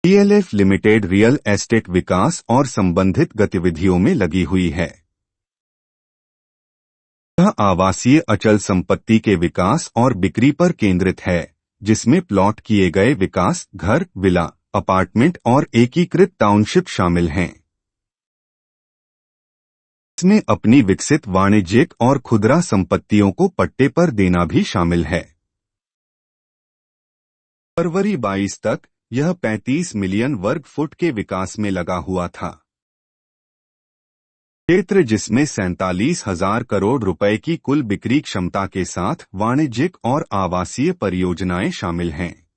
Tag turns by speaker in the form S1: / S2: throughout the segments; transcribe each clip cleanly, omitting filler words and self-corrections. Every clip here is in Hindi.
S1: डीएलएफ लिमिटेड रियल एस्टेट विकास और संबंधित गतिविधियों में लगी हुई है। यह आवासीय अचल संपत्ति के विकास और बिक्री पर केंद्रित है, जिसमें प्लॉट किए गए विकास, घर, विला, अपार्टमेंट और एकीकृत टाउनशिप शामिल हैं। इसमें अपनी विकसित वाणिज्यिक और खुदरा संपत्तियों को पट्टे पर देना भी शामिल है। फरवरी 22 तक यह 35 मिलियन वर्ग फुट के विकास में लगा हुआ था। क्षेत्र जिसमें 47,000 करोड़ रुपए की कुल बिक्री क्षमता के साथ वाणिज्यिक और आवासीय परियोजनाएं शामिल हैं।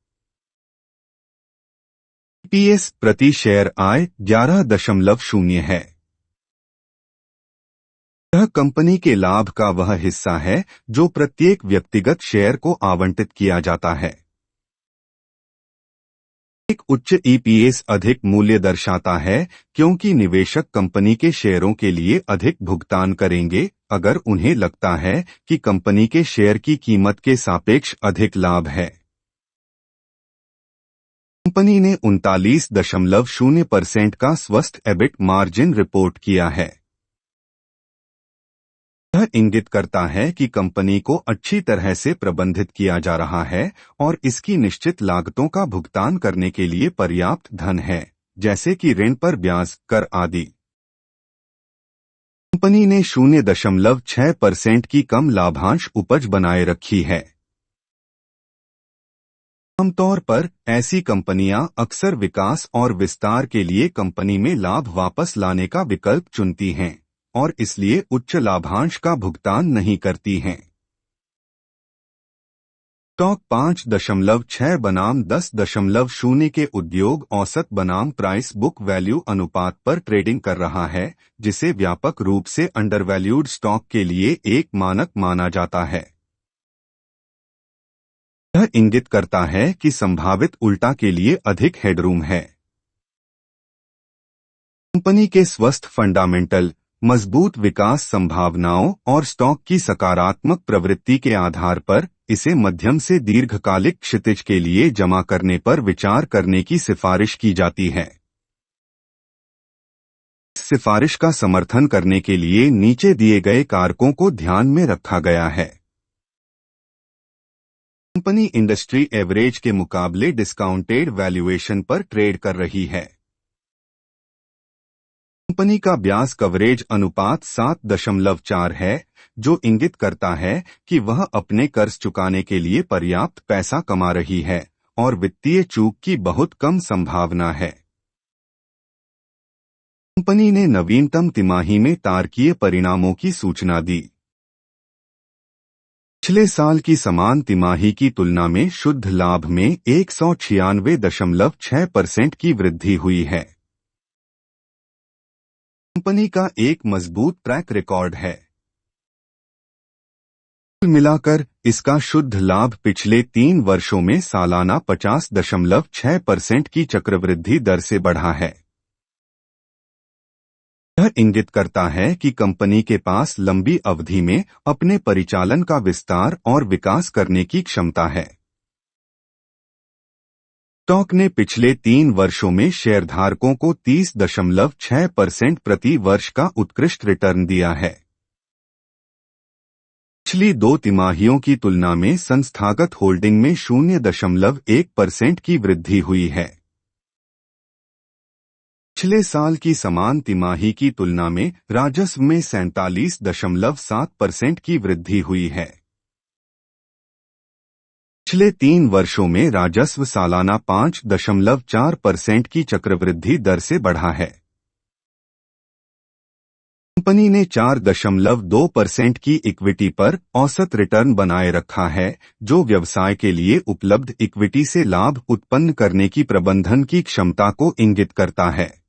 S1: ईपीएस प्रति शेयर आय 11.0 है। यह कंपनी के लाभ का वह हिस्सा है जो प्रत्येक व्यक्तिगत शेयर को आवंटित किया जाता है। एक उच्च ईपीएस अधिक मूल्य दर्शाता है क्योंकि निवेशक कंपनी के शेयरों के लिए अधिक भुगतान करेंगे अगर उन्हें लगता है कि कंपनी के शेयर की कीमत के सापेक्ष अधिक लाभ है। कंपनी ने 39.0% का स्वस्थ एबिट मार्जिन रिपोर्ट किया है। यह इंगित करता है कि कंपनी को अच्छी तरह से प्रबंधित किया जा रहा है और इसकी निश्चित लागतों का भुगतान करने के लिए पर्याप्त धन है, जैसे कि ऋण पर ब्याज, कर आदि। कंपनी ने 0.6% की कम लाभांश उपज बनाए रखी है। आमतौर पर ऐसी कंपनियां अक्सर विकास और विस्तार के लिए कंपनी में लाभ वापस लाने का विकल्प चुनती हैं और इसलिए उच्च लाभांश का भुगतान नहीं करती हैं। स्टॉक 5.6 बनाम 10.0 के उद्योग औसत बनाम प्राइस बुक वैल्यू अनुपात पर ट्रेडिंग कर रहा है, जिसे व्यापक रूप से अंडरवैल्यूड स्टॉक के लिए एक मानक माना जाता है। यह इंगित करता है कि संभावित उल्टा के लिए अधिक हेडरूम है। कंपनी के स्वस्थ फंडामेंटल, मजबूत विकास संभावनाओं और स्टॉक की सकारात्मक प्रवृत्ति के आधार पर इसे मध्यम से दीर्घकालिक क्षितिज के लिए जमा करने पर विचार करने की सिफारिश की जाती है। इस सिफारिश का समर्थन करने के लिए नीचे दिए गए कारकों को ध्यान में रखा गया है। कंपनी इंडस्ट्री एवरेज के मुकाबले डिस्काउंटेड वैल्यूएशन पर ट्रेड कर रही है। कंपनी का ब्याज कवरेज अनुपात 7.4 है, जो इंगित करता है कि वह अपने कर्ज चुकाने के लिए पर्याप्त पैसा कमा रही है और वित्तीय चूक की बहुत कम संभावना है। कंपनी ने नवीनतम तिमाही में तारकीय परिणामों की सूचना दी। पिछले साल की समान तिमाही की तुलना में शुद्ध लाभ में 196.6% की वृद्धि हुई है। कंपनी का एक मजबूत ट्रैक रिकॉर्ड है। कुल मिलाकर इसका शुद्ध लाभ पिछले 3 वर्षों में सालाना 50.6% की चक्रवृद्धि दर से बढ़ा है। यह इंगित करता है कि कंपनी के पास लंबी अवधि में अपने परिचालन का विस्तार और विकास करने की क्षमता है। स्टॉक ने पिछले 3 वर्षों में शेयरधारकों को 30.6% प्रति वर्ष का उत्कृष्ट रिटर्न दिया है। पिछली 2 तिमाहियों की तुलना में संस्थागत होल्डिंग में 0.1% की वृद्धि हुई है। पिछले साल की समान तिमाही की तुलना में राजस्व में 47.7% की वृद्धि हुई है। पिछले 3 वर्षों में राजस्व सालाना 5.4% की चक्रवृद्धि दर से बढ़ा है। कंपनी ने 4.2% की इक्विटी पर औसत रिटर्न बनाए रखा है, जो व्यवसाय के लिए उपलब्ध इक्विटी से लाभ उत्पन्न करने की प्रबंधन की क्षमता को इंगित करता है।